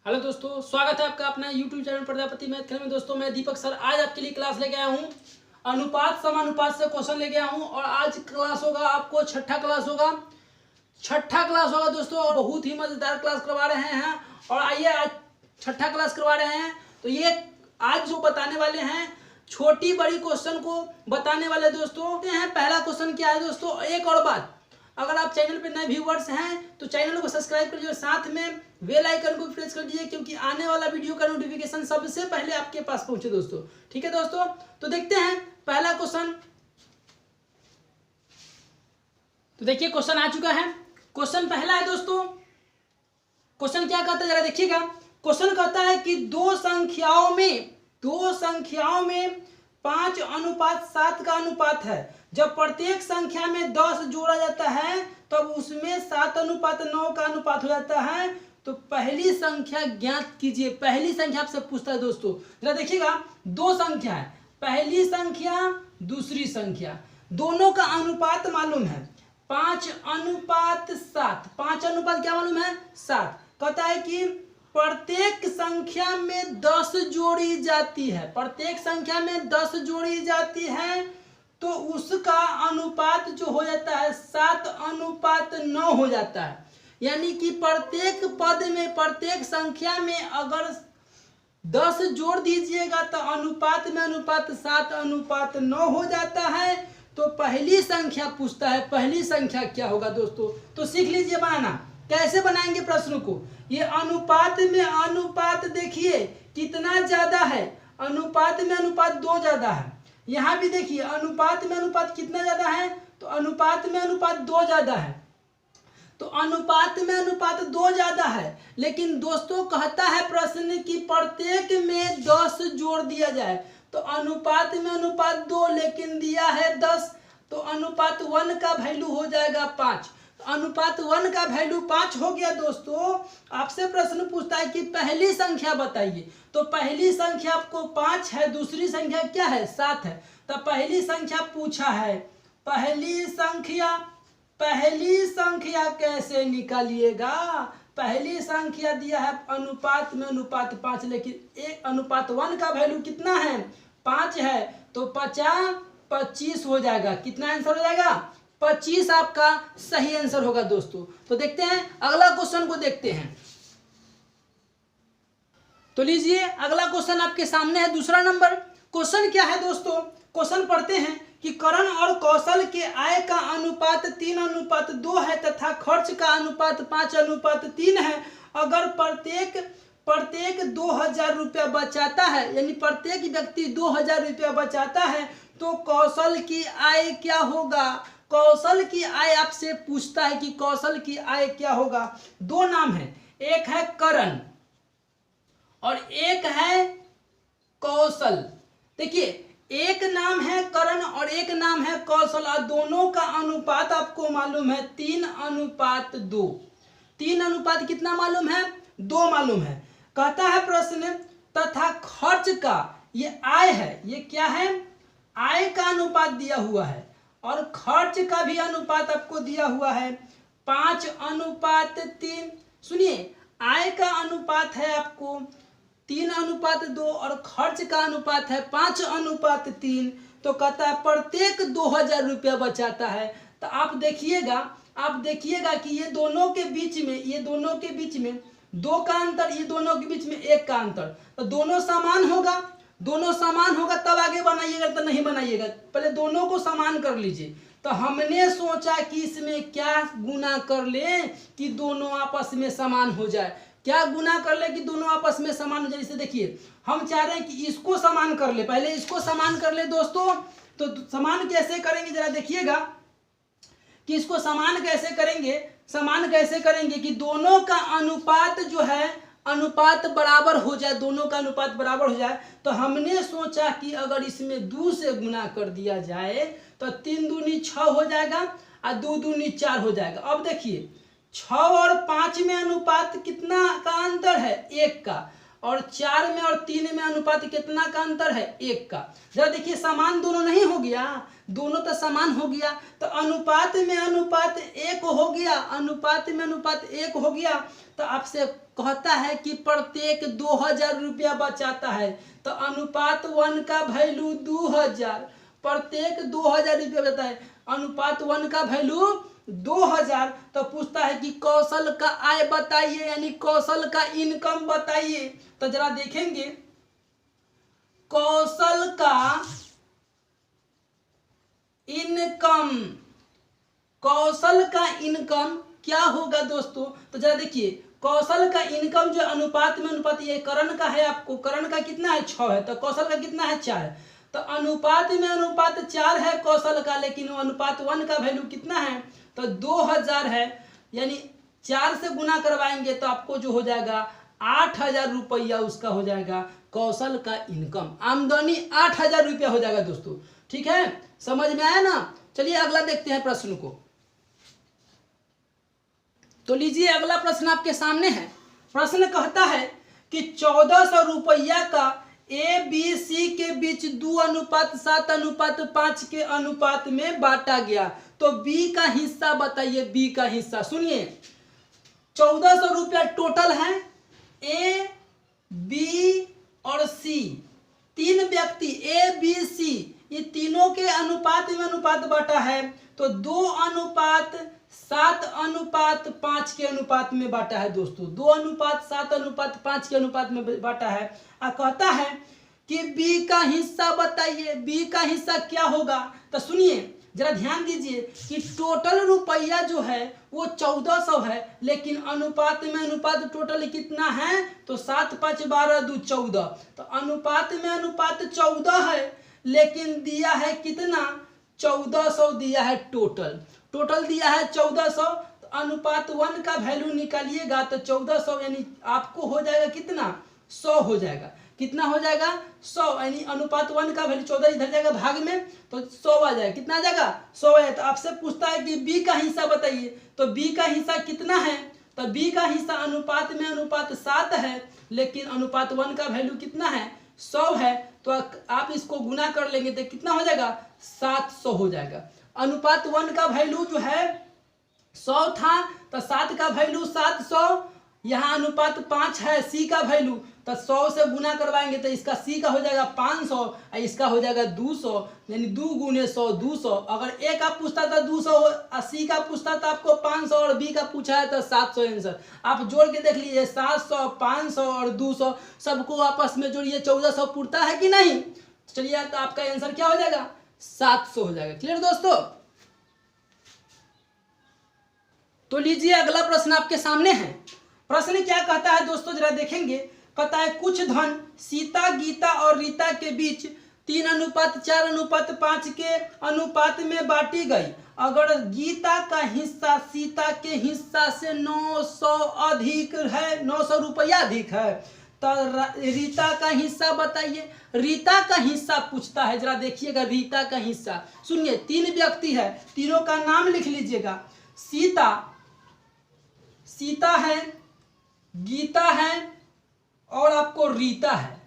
Hello दोस्तों, स्वागत है आपका अपना यूट्यूब चैनल प्रजापति मैथ में। दोस्तों मैं दीपक सर आज आपके लिए क्लास लेके आया हूँ। अनुपात समानुपात से क्वेश्चन लेके आया हूँ और आज क्लास होगा आपको छठा क्लास होगा दोस्तों। और बहुत ही मजेदार क्लास करवा रहे हैं। और आइए आज छठा क्लास करवा रहे हैं। तो ये आज जो बताने वाले हैं छोटी बड़ी क्वेश्चन को बताने वाले दोस्तों हैं। पहला क्वेश्चन क्या है दोस्तों, एक और बात, अगर आप चैनल पे नए व्यूवर्स हैं तो चैनल को सब्सक्राइब कर लीजिए, साथ में बेल आइकन को प्रेस कर दीजिए क्योंकि आने वाला वीडियो का नोटिफिकेशन सबसे पहले आपके पास पहुंचे दोस्तों। ठीक है दोस्तों, तो देखते हैं पहला क्वेश्चन। तो देखिए क्वेश्चन आ चुका है। क्वेश्चन पहला है दोस्तों। क्वेश्चन क्या कहता है जरा देखिएगा। क्वेश्चन कहता है कि दो संख्याओं में 5:7 का अनुपात है। जब प्रत्येक संख्या में 10 जोड़ा जाता है तब उसमें 7:9 का अनुपात हो जाता है। तो पहली संख्या ज्ञात कीजिए। पहली संख्या आपसे पूछता है दोस्तों, जरा देखिएगा। दो संख्या है, पहली संख्या दूसरी संख्या, दोनों का अनुपात मालूम है 5:7। 5 क्या मालूम है 7। कहता है कि प्रत्येक संख्या में 10 जोड़ी जाती है। प्रत्येक संख्या में 10 जोड़ी जाती है तो उसका अनुपात जो हो जाता है 7:9 हो जाता है। यानी कि प्रत्येक पद में प्रत्येक संख्या में अगर 10 जोड़ दीजिएगा तो अनुपात में अनुपात 7:9 हो जाता है। तो पहली संख्या पूछता है, पहली संख्या क्या होगा दोस्तों। तो सीख लीजिए बनाना। कैसे बनाएंगे प्रश्न को। ये अनुपात में अनुपात देखिए कितना ज्यादा है। अनुपात में अनुपात 2 ज्यादा है। यहाँ भी देखिए अनुपात में अनुपात कितना ज्यादा है, तो अनुपात में अनुपात 2 ज्यादा है। तो अनुपात में अनुपात 2 ज्यादा है, लेकिन दोस्तों कहता है प्रश्न कि प्रत्येक में 10 जोड़ दिया जाए। तो अनुपात में अनुपात 2 लेकिन दिया है 10, तो अनुपात 1 का वैल्यू हो जाएगा 5। तो अनुपात 1 का वैल्यू 5 हो गया दोस्तों। आपसे प्रश्न पूछता है कि पहली संख्या बताइए। तो पहली संख्या आपको 5 है, दूसरी संख्या क्या है 7 है। तो पहली संख्या पूछा है, पहली संख्या कैसे निकालिएगा। पहली संख्या दिया है अनुपात में अनुपात 5, लेकिन एक अनुपात 1 का वैल्यू कितना है 5 है। तो 25 हो जाएगा। कितना आंसर हो जाएगा 25 आपका सही आंसर होगा दोस्तों। तो देखते हैं अगला क्वेश्चन को देखते हैं। तो लीजिए अगला क्वेश्चन आपके सामने है। दूसरा नंबर क्वेश्चन क्या है दोस्तों। क्वेश्चन पढ़ते हैं कि करण और कौशल के आय का अनुपात 3:2 है तथा खर्च का अनुपात 5:3 है। अगर प्रत्येक 2000 रुपया बचाता है, यानी प्रत्येक व्यक्ति 2000 रुपया बचाता है, तो कौशल की आय क्या होगा। कौशल की आय आपसे पूछता है कि कौशल की आय क्या होगा। दो नाम है, एक है करण और एक है कौशल। देखिए एक नाम है करण और एक नाम है कौशल और दोनों का अनुपात आपको मालूम है 3:2। 3 कितना मालूम है 2 मालूम है। कहता है प्रश्न तथा खर्च का, ये आय है, ये क्या है आय का अनुपात दिया हुआ है और खर्च का भी अनुपात आपको दिया हुआ है 5:3। सुनिए आय का अनुपात है आपको 3:2 और खर्च का अनुपात है 5:3। तो कहता है प्रत्येक 2000 रुपया बचाता है। तो आप देखिएगा कि ये दोनों के बीच में 2 का अंतर, ये दोनों के बीच में 1 का अंतर। तो दोनों समान होगा तब आगे बनाइएगा, तो नहीं बनाइएगा, पहले दोनों को समान कर लीजिए। तो हमने सोचा कि इसमें क्या गुना कर ले कि दोनों आपस में समान हो जाए। क्या गुना कर ले कि दोनों आपस में समान हो जाए। जैसे देखिए हम चाह रहे हैं कि इसको समान कर ले, पहले इसको समान कर ले दोस्तों। तो समान कैसे करेंगे जरा देखिएगा कि इसको समान कैसे करेंगे कि दोनों का अनुपात जो है अनुपात बराबर हो जाए, दोनों का अनुपात बराबर हो जाए। तो हमने सोचा कि अगर इसमें 2 से गुना कर दिया जाए तो 3 दूनी 6 हो जाएगा और 2 दूनी 4 हो जाएगा। अब देखिए 6 और 5 में अनुपात कितना का अंतर है 1 का, और 4 में और 3 में अनुपात कितना का अंतर है? 1 का। जरा देखिए समान दोनों नहीं हो गया, दोनों तो समान हो गया, तो अनुपात में अनुपात 1 हो गया, अनुपात में अनुपात 1 हो गया। तो आपसे कहता है कि प्रत्येक 2000 रुपया बचाता है, तो अनुपात 1 का वैल्यू 2000, प्रत्येक 2000 रुपया बचाता है, अनुपात 1 का वैल्यू 2000। तो पूछता है कि कौशल का आय बताइए, यानी कौशल का इनकम बताइए। तो जरा देखेंगे कौशल का इनकम, कौशल का इनकम क्या होगा दोस्तों? तो जरा देखिए कौशल का इनकम जो अनुपात में अनुपात, ये करण का है, आपको करण का कितना है? 6 है, तो कौशल का कितना है? 4 है। तो अनुपात में अनुपात 4 है कौशल का, लेकिन अनुपात 1 का वैल्यू कितना है? तो 2000 है, यानी 4 से गुना करवाएंगे तो आपको जो हो जाएगा 8000 रुपया उसका हो जाएगा कौशल का इनकम, आमदनी 8000 रुपया हो जाएगा दोस्तों। ठीक है, समझ में आया ना? चलिए अगला देखते हैं प्रश्न को। तो लीजिए अगला प्रश्न आपके सामने है। प्रश्न कहता है कि 1400 रुपया का ए बी सी के बीच 2:7:5 के अनुपात में बांटा गया, तो बी का हिस्सा बताइए। बी का हिस्सा सुनिए, 1400 रुपया टोटल है, ए बी और सी, 3 व्यक्ति ए बी सी, ये तीनों के अनुपात में अनुपात बांटा है, तो 2:7:5 के अनुपात में बांटा है दोस्तों, 2:7:5 के अनुपात में बांटा है। कहता है कि बी का हिस्सा बताइए, बी का हिस्सा क्या होगा? तो सुनिए जरा ध्यान दीजिए कि टोटल रुपया जो है वो 1400 है, लेकिन अनुपात में अनुपात टोटल कितना है? तो 7 5 12 2 14, तो अनुपात में अनुपात 14 है, लेकिन दिया है कितना? 1400 दिया है टोटल, टोटल दिया है 1400। तो अनुपात 1 का वैल्यू निकालिएगा तो 1400, यानी आपको हो जाएगा कितना? 100 हो जाएगा। कितना हो जाएगा? 100, यानी अनुपात 1 का वैल्यू 14 इधर जाएगा भाग में, तो 100 आ जाएगा। कितना आ जाएगा? 100 है। तो आपसे पूछता है कि बी का हिस्सा बताइए, तो बी का हिस्सा कितना है? तो बी का हिस्सा अनुपात में अनुपात 7 है, लेकिन अनुपात 1 का वैल्यू कितना है? 100 है। तो आप इसको गुना कर लेंगे तो कितना हो जाएगा? 700 हो जाएगा। अनुपात 1 का वैल्यू जो है 100 था, तो 7 का वैल्यू 700, यहाँ अनुपात 5 है सी का वैल्यू, तो 100 से गुना करवाएंगे तो इसका सी का हो जाएगा 500 और इसका हो जाएगा 200, यानी 2 × 100 200। अगर ए का पूछता था 200, सी का पूछता था आपको 500 और बी का पूछा है तो 700 आंसर। आप जोड़ के देख लीजिए, 700 500 और 200 सबको आपस में जोड़िए, 1400 पूरता है कि नहीं? चलिए तो आपका आंसर क्या हो जाएगा? 700 हो जाएगा। क्लियर दोस्तों? तो लीजिए अगला प्रश्न आपके सामने है। प्रश्न क्या कहता है दोस्तों, जरा देखेंगे। कहता है कुछ धन सीता, गीता और रीता के बीच 3:4:5 के अनुपात में बांटी गई। अगर गीता का हिस्सा सीता के हिस्सा से 900 अधिक है, 900 रुपया अधिक है, तो रीता का हिस्सा बताइए। रीता का हिस्सा पूछता है, जरा देखिएगा रीता का हिस्सा। सुनिए 3 व्यक्ति है, तीनों का नाम लिख लीजिएगा। सीता, सीता है, गीता है और आपको रीता है।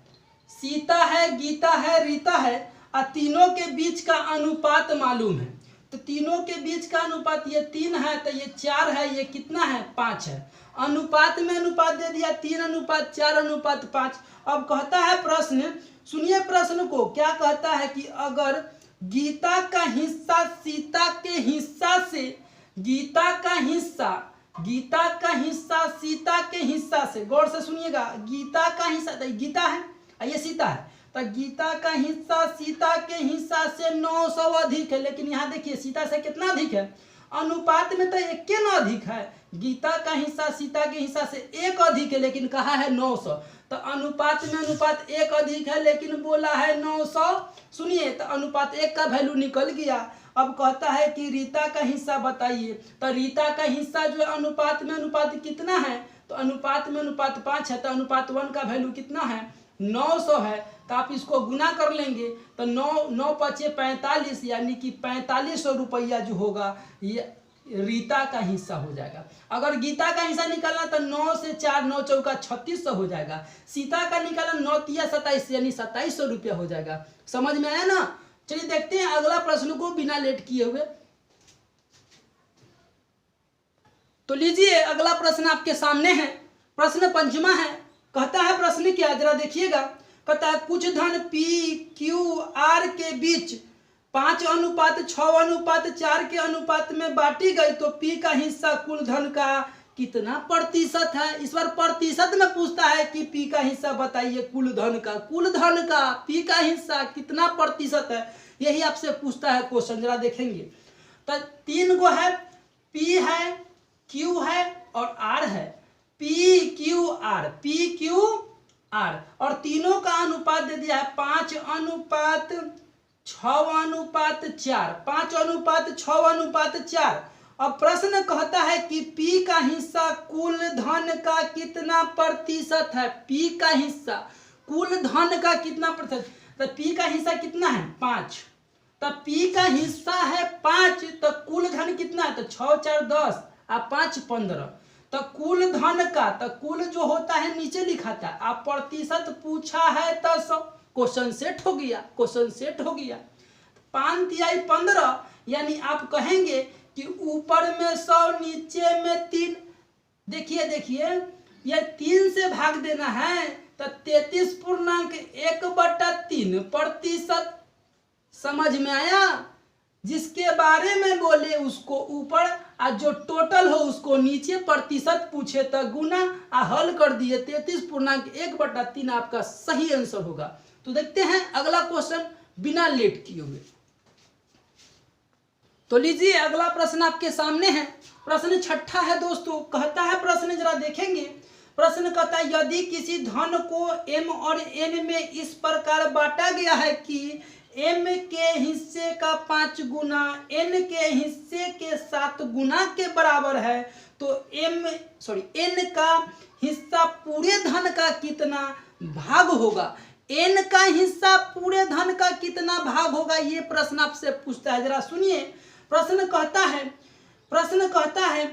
सीता है, गीता है, रीता है, और तीनों के बीच का अनुपात मालूम है। तो तीनों के बीच का अनुपात ये 3 है, तो ये 4 है, ये कितना है? 5 है। अनुपात में अनुपात दे दिया 3:4:5। अब कहता है प्रश्न, सुनिए प्रश्न को, क्या कहता है कि अगर गीता का हिस्सा सीता के हिस्सा से, गीता का हिस्सा, गीता का हिस्सा सीता के हिस्सा से, गौर से सुनिएगा, गीता का हिस्सा, तो गीता है ये सीता है, तो गीता का हिस्सा सीता के हिस्सा से 900 अधिक है, लेकिन यहाँ देखिए सीता से कितना अधिक है? अनुपात में तो 1 ना अधिक है, गीता का हिस्सा सीता के हिस्सा से 1 अधिक है, लेकिन कहा है 900। तो अनुपात में अनुपात 1 अधिक है, लेकिन बोला है 900। सुनिए तो अनुपात 1 का वैल्यू निकल गया। अब कहता है कि रीता का हिस्सा बताइए। तो रीता का हिस्सा जो अनुपात में अनुपात कितना है? तो अनुपात में अनुपात 5 है, तो अनुपात 1 का वैल्यू कितना है? 900 है। तो आप इसको गुना कर लेंगे तो 9 9 × 5 = 45, यानी कि 4500 रुपया जो होगा, ये रीता का हिस्सा हो जाएगा। अगर गीता का हिस्सा निकालना तो 9 से 4 9 चौका 3600 हो जाएगा। सीता का निकालना 9 तिया 27 यानी 2700 रुपया हो जाएगा। समझ में आया ना। चलिए देखते हैं अगला प्रश्न को बिना लेट किए हुए। तो लीजिए अगला प्रश्न आपके सामने है। प्रश्न पंचमा है। कहता है प्रश्न क्या, जरा देखिएगा। कहता है कुछ धन P Q R के बीच 5:6:4 के अनुपात में बांटी गई तो P का हिस्सा कुल धन का कितना प्रतिशत है। इस बार प्रतिशत में पूछता है कि P का हिस्सा बताइए कुल धन का। कुल धन का P का हिस्सा कितना प्रतिशत है, यही आपसे पूछता है क्वेश्चन। जरा देखेंगे तो 3 गो है, P है, Q है और R है। P Q R और तीनों का अनुपात दे दिया है 5:6:4 5:6:4। अब प्रश्न कहता है कि P का हिस्सा कुल धन का कितना प्रतिशत है। P का हिस्सा कुल धन का कितना प्रतिशत, तो P का हिस्सा कितना है 5, तो P का हिस्सा है 5, तो कुल धन कितना है, तो 6 4 10 और 5 15, तो कुल धन का, तो कुल जो होता है नीचे लिखा था, आप प्रतिशत पूछा है तो क्वेश्चन सेट हो गया। 5 तिहाई 15 यानी आप कहेंगे कि ऊपर में 100 नीचे में 3। देखिए ये 3 से भाग देना है तो 33.1/3 प्रतिशत। समझ में आया। जिसके बारे में बोले उसको ऊपर और जो टोटल हो उसको नीचे, प्रतिशत पूछे तो गुना और हल कर दिए 33.1/3 आपका सही आंसर होगा। तो देखते हैं अगला क्वेश्चन बिना लेट किए हुए। तो लीजिए अगला प्रश्न आपके सामने है। प्रश्न छठा है दोस्तों। कहता है प्रश्न, जरा देखेंगे। प्रश्न कहता है यदि किसी धन को M और N में इस प्रकार बांटा गया है कि M के हिस्से का 5 गुना N के हिस्से के 7 गुना के बराबर है, तो N का हिस्सा पूरे धन का कितना भाग होगा। N का हिस्सा पूरे धन का कितना भाग होगा, ये प्रश्न आपसे पूछता है। जरा सुनिए। प्रश्न कहता है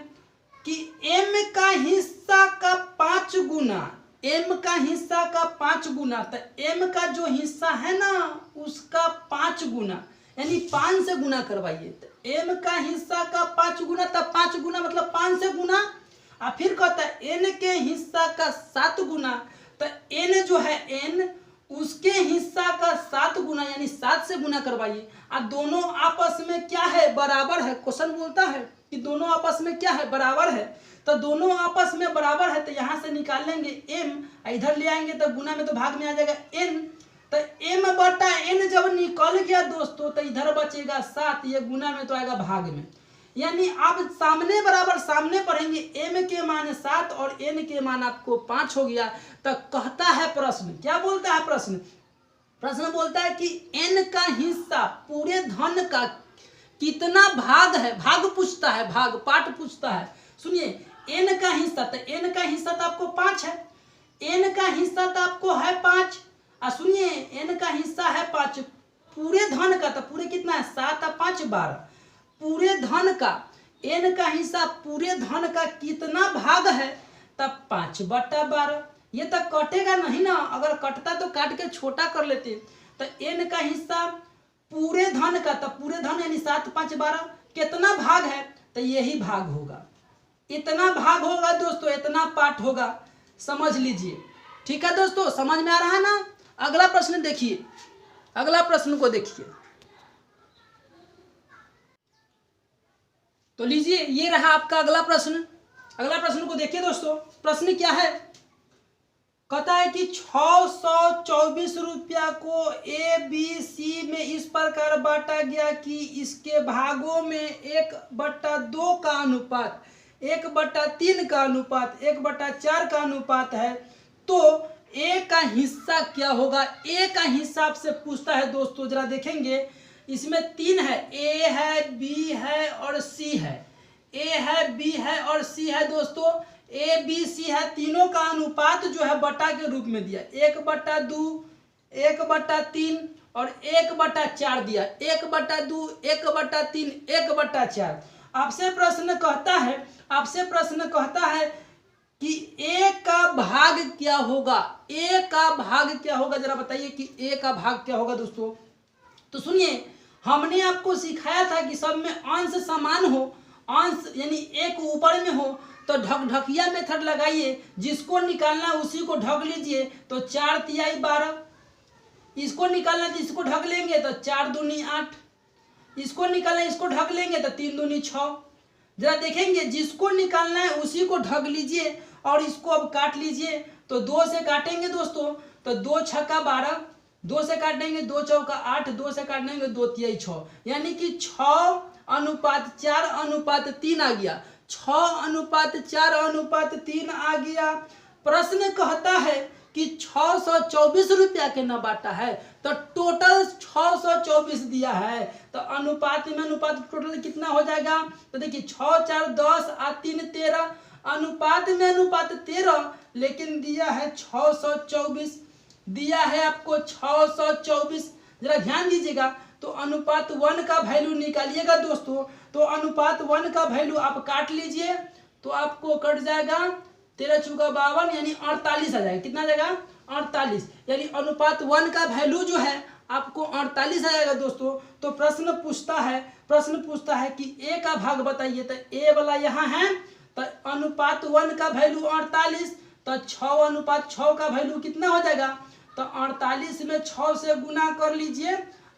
कि M का हिस्सा का 5 गुना, M का हिस्सा का 5 गुना, तो M का जो हिस्सा है ना उसका 5 गुना यानी 5 से गुना करवाइए। तो M का हिस्सा का 5 गुना, तो 5 गुना मतलब 5 से गुना। और फिर कहता है N के हिस्सा का 7 गुना, तो N जो है N उसके हिस्सा का 7 गुना यानी 7 से गुना करवाइए। और दोनों आपस में क्या है, बराबर है। क्वेश्चन बोलता है कि दोनों आपस में क्या है, बराबर है। तो दोनों आपस में बराबर है तो यहाँ से निकाल लेंगे M, इधर ले आएंगे तो गुना में तो भाग में आ जाएगा N। तो M/N जब निकल गया दोस्तों तो इधर बचेगा 7, ये गुना में तो आएगा भाग में। यानी आप सामने बराबर सामने पढ़ेंगे। M के मान 7 और N के मान आपको 5 हो गया। तो कहता है प्रश्न, क्या बोलता है प्रश्न बोलता है कि N का हिस्सा पूरे धन का कितना भाग है। भाग पूछता है, भाग पाठ पूछता है। सुनिए N का हिस्सा, तो N का हिस्सा तो आपको 5 है। N का हिस्सा तो आपको है 5। और सुनिए N का हिस्सा है 5 पूरे धन का, तो पूरे कितना है 7 और 5 12। पूरे धन का N का हिस्सा पूरे धन का कितना भाग है, तब 5/12। ये तो कटेगा नहीं ना, अगर कटता तो काट के छोटा कर लेते। तो N का हिस्सा पूरे धन का, तो पूरे धन यानी 7 5 12 कितना भाग है, तो यही भाग होगा। इतना भाग होगा दोस्तों, इतना पार्ट होगा। समझ लीजिए। ठीक है दोस्तों, समझ में आ रहा है ना। अगला प्रश्न देखिए, अगला प्रश्न को देखिए। तो लीजिए ये रहा आपका अगला प्रश्न। अगला प्रश्न को देखिए दोस्तों। प्रश्न क्या है, कहता है कि 624 रुपया को ABC में इस प्रकार बांटा गया कि इसके भागों में 1/2 का अनुपात 1/3 का अनुपात 1/4 का अनुपात है, तो A का हिस्सा क्या होगा। A का हिस्सा आपसे पूछता है दोस्तों। जरा देखेंगे इसमें 3 है, A है, B है और C है। A है, B है और C है दोस्तों। A B C है, तीनों का अनुपात जो है बटा के रूप में दिया 1/2 1/3 और 1/4 दिया। 1/2 1/3 1/4। आपसे प्रश्न कहता है कि a का भाग क्या होगा, a का भाग क्या होगा, जरा बताइए कि a का भाग क्या होगा दोस्तों। तो सुनिए, हमने आपको सिखाया था कि सब में अंश समान हो, अंश यानी एक ऊपर में हो तो ढकढकिया मेथड लगाइए, जिसको निकालना उसी को ढक लीजिए। तो 4 तिहाई 12, इसको निकालना तो इसको ढक लेंगे तो 4 दूनी 8, इसको निकालना इसको ढक लेंगे तो 3 दूनी 6। जरा देखेंगे, जिसको निकालना है उसी को ढक लीजिए और इसको अब काट लीजिए। तो 2 से काटेंगे दोस्तों तो 2 छक्का 12, 2 से काटेंगे 2 चौका 8, 2 से काटेंगे 2 तिहाई 6, यानी कि 6:4:3 आ गया, 6:4:3 आ गया। प्रश्न कहता है कि 624 रुपया के न बांटा है, तो टोटल 624 दिया है। तो अनुपात में अनुपात टोटल कितना हो जाएगा, तो देखिए 6 4 10 और 3 13, अनुपात में अनुपात 13, लेकिन दिया है 624, दिया है आपको 624। जरा ध्यान दीजिएगा, तो अनुपात 1 का वैल्यू निकालिएगा दोस्तों। तो अनुपात 1 का वैल्यू आप काट लीजिए तो आपको कट जाएगा 13 चौका 52, यानी 48 आ जाएगा। कितना आ जाएगा, 48, यानी अनुपात 1 का वैल्यू जो है आपको 48 आ जाएगा दोस्तों। तो प्रश्न पूछता है कि a का भाग बताइए, तो a वाला यहाँ है, तो अनुपात 1 का वैल्यू 48, तो 6:6 का वैल्यू कितना हो जाएगा, तो 48 में 6 से गुना कर लीजिए,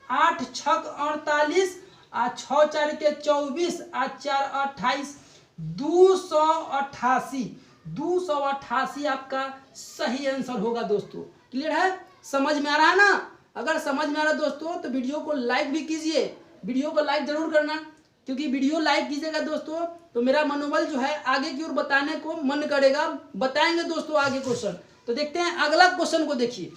8 छक 48 और 6 4 के 24 और 4 28, 288 आपका सही आंसर होगा दोस्तों। क्लियर है, समझ में आ रहा है ना। अगर समझ में आ रहा है दोस्तों तो वीडियो को लाइक भी कीजिए, वीडियो को लाइक जरूर करना, क्योंकि वीडियो लाइक कीजिएगा दोस्तों तो मेरा मनोबल जो है आगे की ओर बताने को मन करेगा। बताएंगे दोस्तों आगे क्वेश्चन। तो देखते हैं अगला क्वेश्चन को, देखिए।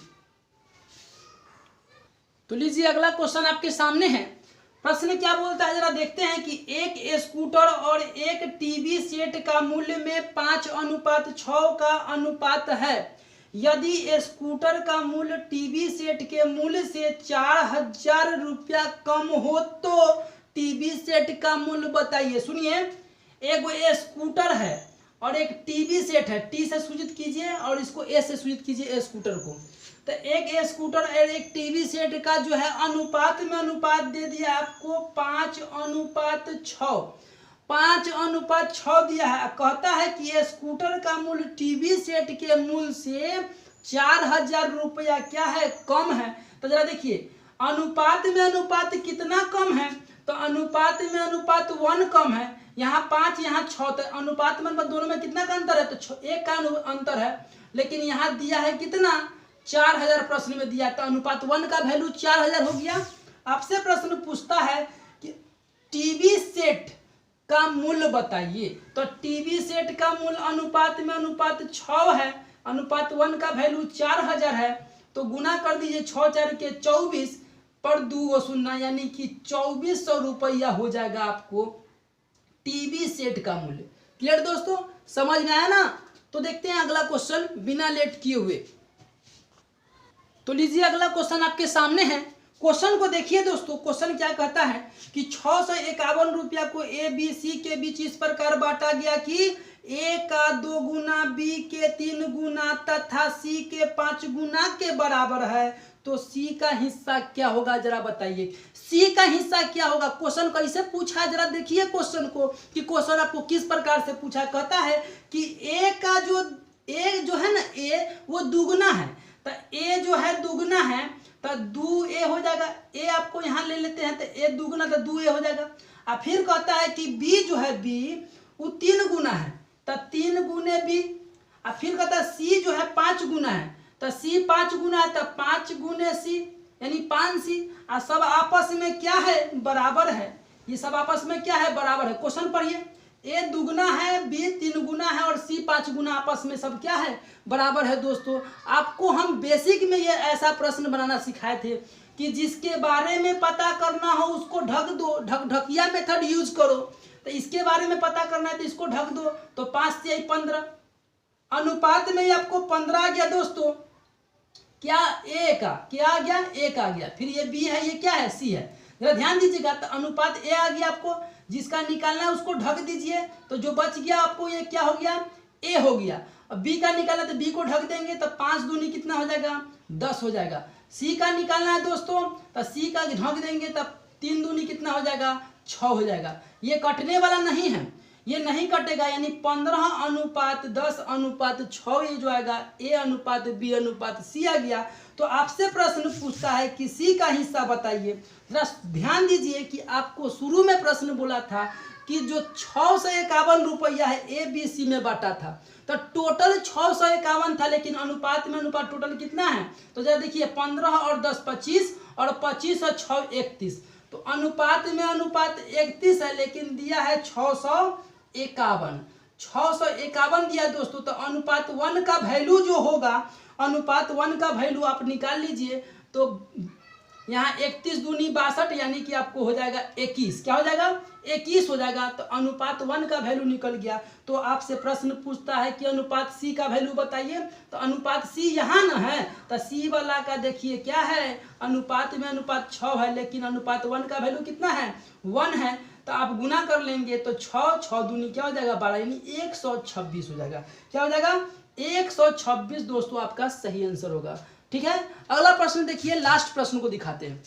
तो लीजिए अगला क्वेश्चन आपके सामने है। प्रश्न क्या बोलता है, जरा देखते हैं कि एक स्कूटर और एक टीवी सेट का मूल्य में 5:6 का अनुपात है। यदि स्कूटर का मूल्य टीवी सेट के मूल्य से 4000 रुपया कम हो तो टीवी सेट का मूल्य बताइए। सुनिए, एक स्कूटर है और एक टीवी सेट है, टी से सूचित कीजिए और इसको ए से सूचित कीजिए स्कूटर को। तो एक स्कूटर और एक टीवी सेट का जो है अनुपात में अनुपात दे दिया आपको 5:6, 5:6 दिया है। कहता है कि स्कूटर का मूल्य टीवी सेट के मूल्य से 4000 रुपया क्या है, कम है। तो जरा देखिए, अनुपात में अनुपात कितना कम है, तो अनुपात में अनुपात 1 कम है, यहाँ 5 यहाँ 6, तो अनुपात में दोनों में कितना का अंतर है, तो 1 का अंतर है। लेकिन यहाँ दिया है कितना, 4000 प्रश्न में दिया, तो अनुपात 1 का वैल्यू 4000 हो गया। आपसे प्रश्न पूछता है कि टीवी सेट का मूल्य बताइए। तो टीवी सेट का मूल्य अनुपात में अनुपात 6 है, अनुपात 1 का वैल्यू 4000 है, तो गुना कर दीजिए 6 4 के 24 पर 2 0, यानी कि 2400 रुपया हो जाएगा आपको टीवी सेट का मूल्य। क्लियर दोस्तों, समझ में आया ना। तो देखते हैं अगला क्वेश्चन बिना लेट किए हुए। तो लीजिए अगला क्वेश्चन आपके सामने है। क्वेश्चन को देखिए दोस्तों, क्वेश्चन क्या कहता है कि 651 रुपया को ए बी सी के बीच इस प्रकार बांटा गया कि ए का 2 गुना, बी के 3 गुना तथा सी के 5 गुना के बराबर है। तो सी का हिस्सा क्या होगा, जरा बताइए। सी का हिस्सा क्या होगा, क्वेश्चन कैसे पूछा है, जरा देखिए क्वेश्चन को कि क्वेश्चन आपको किस प्रकार से पूछा। कहता है कि ए का जो है ना, ए वो दुगुना है, तो ए जो है दुगुना है तो 2a हो जाएगा। ए आपको यहाँ ले लेते हैं तो ए दुगुना तो 2a हो जाएगा। और फिर कहता है कि बी जो है, बी वो 3 गुना है तो 3 गुने बी। और फिर कहता है सी जो है 5 गुना है, तो सी 5 गुना है तो 5 गुने सी, यानी 5c। और सब आपस में क्या है, बराबर है। ये सब आपस में क्या है, बराबर है। क्वेश्चन पढ़िए, ए दुगुना है, बी 3 गुना है और सी 5 गुना, आपस में सब क्या है, बराबर है। दोस्तों आपको हम बेसिक में ये ऐसा प्रश्न बनाना सिखाए थे कि जिसके बारे में पता करना हो उसको ढक दो, ढकढकिया मेथड यूज करो। तो इसके बारे में पता करना है तो इसको ढक दो, तो 5 से 15, अनुपात में आपको 15 आ गया दोस्तों। क्या ए का क्या आ गया, 1 आ गया। फिर ये बी है, ये क्या है, सी है। जरा ध्यान दीजिएगा। तो अनुपात ए आ गया आपको, जिसका निकालना है उसको ढक दीजिए, तो जो बच गया आपको ये क्या हो गया, ए हो गया। अब बी का निकालना तो बी को ढक देंगे, तो 5 दूनी कितना हो जाएगा, 10 हो जाएगा। सी का निकालना है दोस्तों, तो सी का ढक देंगे तब 3 दूनी कितना हो जाएगा, 6 हो जाएगा। ये कटने वाला नहीं है, ये नहीं कटेगा, यानी 15:10:6 ये जो आएगा A:B:C आ गया। तो आपसे प्रश्न पूछता है कि सी का हिस्सा बताइए। जरा ध्यान दीजिए कि आपको शुरू में प्रश्न बोला था कि जो 651 रुपया है ABC में बांटा था, तो टोटल 651 था, लेकिन अनुपात में अनुपात टोटल कितना है, तो जरा देखिए 15 और 10 25 और 25 और 6 31, तो अनुपात में अनुपात 31 है, लेकिन दिया है 651 दिया दोस्तों। तो अनुपात 1 का वैल्यू जो होगा, अनुपात 1 का वैल्यू आप निकाल लीजिए, तो यहाँ 31 दूनी 62, यानी कि आपको हो जाएगा 21, क्या हो जाएगा, 21 हो जाएगा। तो अनुपात 1 का वैल्यू निकल गया। तो आपसे प्रश्न पूछता है कि अनुपात सी का वैल्यू बताइए, तो अनुपात सी यहाँ न है, तो सी वाला का देखिए क्या है, अनुपात में अनुपात 6 है, लेकिन अनुपात 1 का वैल्यू कितना है, 1 है। तो आप गुना कर लेंगे तो 6 दूनी क्या हो जाएगा, 12, यानी 126 हो जाएगा। क्या हो जाएगा, 126 दोस्तों आपका सही आंसर होगा। ठीक है, अगला प्रश्न देखिए, लास्ट प्रश्न को दिखाते हैं।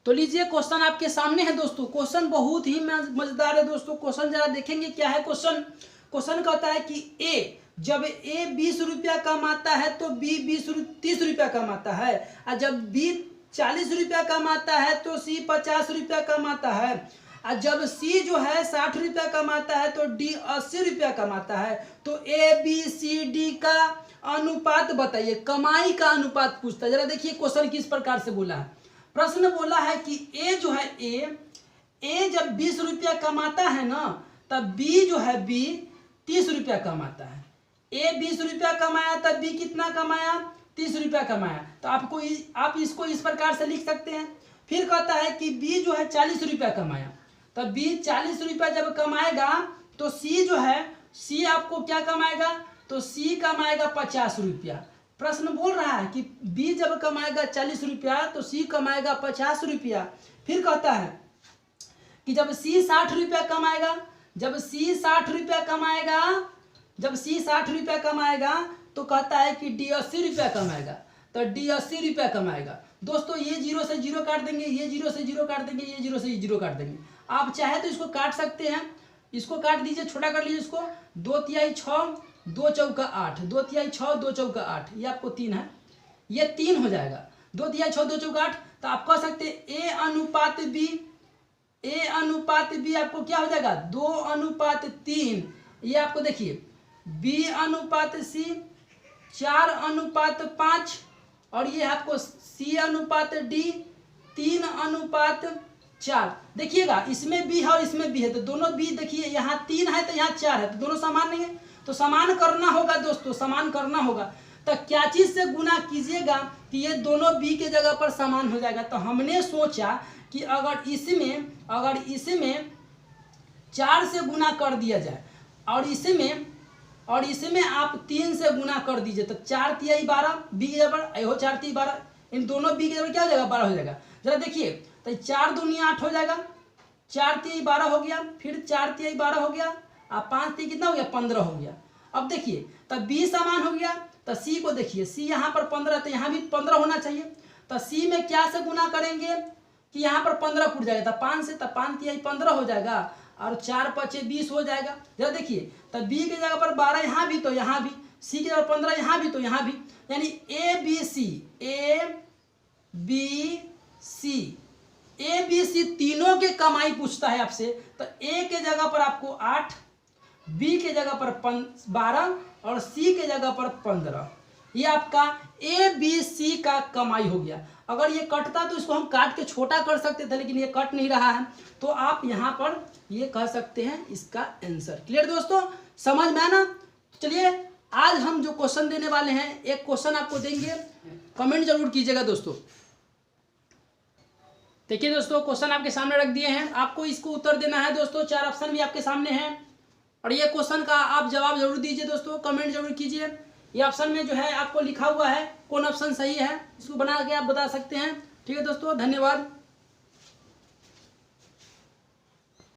तो लीजिए क्वेश्चन आपके सामने है दोस्तों। क्वेश्चन बहुत ही मजेदार है दोस्तों। क्वेश्चन जरा देखेंगे क्या है क्वेश्चन। क्वेश्चन कहता है कि ए, जब ए 20 रुपया कमाता है तो बी 30 रुपया कमाता है, और जब बी 40 रुपया कमाता है तो सी 50 रुपया कमाता है, और जब सी जो है 60 रुपया कमाता है तो डी 80 रुपया कमाता है। तो ए बी सी डी का अनुपात बताइए, कमाई का अनुपात पूछता है। जरा देखिए क्वेश्चन किस प्रकार से बोला है। प्रश्न बोला है कि ए जो है ए जब 20 रुपया कमाता है ना, तब बी जो है बी 30 रुपया कमाता है। ए 20 रुपया कमाया तब बी कितना कमाया, 30 रुपया कमाया। तो आप इसको इस प्रकार से लिख सकते हैं। फिर कहता है कि बी जो है 40 रुपया कमाया, तब बी 40 रुपया जब कमाएगा तो सी जो है, सी आपको क्या कमाएगा, तो सी कमाएगा 50 रुपया। प्रश्न बोल रहा है कि बी जब कमाएगा 40 रुपया तो सी कमाएगा 50 रुपया। फिर कहता है कि जब सी 60 रुपया कमाएगा, जब सी 60 रुपया कमाएगा तो कहता है कि डी 80 रुपया कमाएगा, तो डी 80 रुपया कमाएगा। दोस्तों ये 0 से 0 काट देंगे, ये 0 से 0 काट देंगे, ये 0 से 0 काट देंगे। आप चाहे तो इसको काट सकते हैं, इसको काट दीजिए, छोटा कर लीजिए इसको। 2 तिहाई 6, 2 चौका 8, 2 तिहाई 6, 2 चौका 8, ये आपको 3 है, ये 3 हो जाएगा। 2 तिहाई 6, 2 चौका 8। तो आप कह सकते हैं ए अनुपात बी आपको क्या हो जाएगा, 2:3। ये आपको देखिए बी अनुपात सी 4:5, और ये आपको सी अनुपात डी 3:4। देखिएगा इसमें बी है और इसमें बी है, तो दोनों बी देखिए, यहाँ 3 है तो यहाँ 4 है, तो दोनों समान नहीं है, तो समान करना होगा दोस्तों, समान करना होगा। तो क्या चीज से गुना कीजिएगा कि ये दोनों बी के जगह पर समान हो जाएगा। तो हमने सोचा कि अगर इसमें 4 से गुना कर दिया जाए, और इसमें आप 3 से गुना कर दीजिए, तो 4 तिहाई 12, बी के जगह पर 4 तिहाई 12, इन दोनों बी के जगह क्या हो जाएगा, 12 हो जाएगा। जरा देखिए, तो 4 दूनी 8 हो जाएगा, 4 तिहाई 12 हो गया, फिर 4 तिहाई 12 हो गया, अब 5 तिहाई कितना हो गया, 15 हो गया। अब देखिए तब बी समान हो गया, तो सी को देखिए, सी यहाँ पर 15, तो यहाँ भी 15 होना चाहिए। तो सी में क्या से गुना करेंगे कि यहाँ पर 15 फुट जाएगा, तो 5 से, तो 5 तिहाई 15 हो जाएगा, और 4 5 20 हो जाएगा। जरा देखिए, तो बी के जगह पर 12 यहाँ भी, तो यहाँ भी, सी के जगह 15 यहाँ भी, तो यहाँ भी, यानी ए बी सी तीनों के कमाई पूछता है आपसे। तो ए के जगह पर आपको 8, बी के जगह पर 12 और सी के जगह पर 15। ये आपका ए बी सी का कमाई हो गया। अगर ये कटता तो इसको हम काट के छोटा कर सकते थे, लेकिन ये कट नहीं रहा है, तो आप यहाँ पर ये कह सकते हैं इसका आंसर। क्लियर दोस्तों, समझ में आना। चलिए आज हम जो क्वेश्चन देने वाले हैं, एक क्वेश्चन आपको देंगे, कमेंट जरूर कीजिएगा दोस्तों। देखिए दोस्तों, क्वेश्चन आपके सामने रख दिए हैं, आपको इसको उत्तर देना है दोस्तों। 4 ऑप्शन भी आपके सामने हैं, और ये क्वेश्चन का आप जवाब जरूर दीजिए दोस्तों, कमेंट जरूर कीजिए। ये ऑप्शन में जो है आपको लिखा हुआ है कौन ऑप्शन सही है, इसको बना के आप बता सकते हैं। ठीक है दोस्तों, धन्यवाद।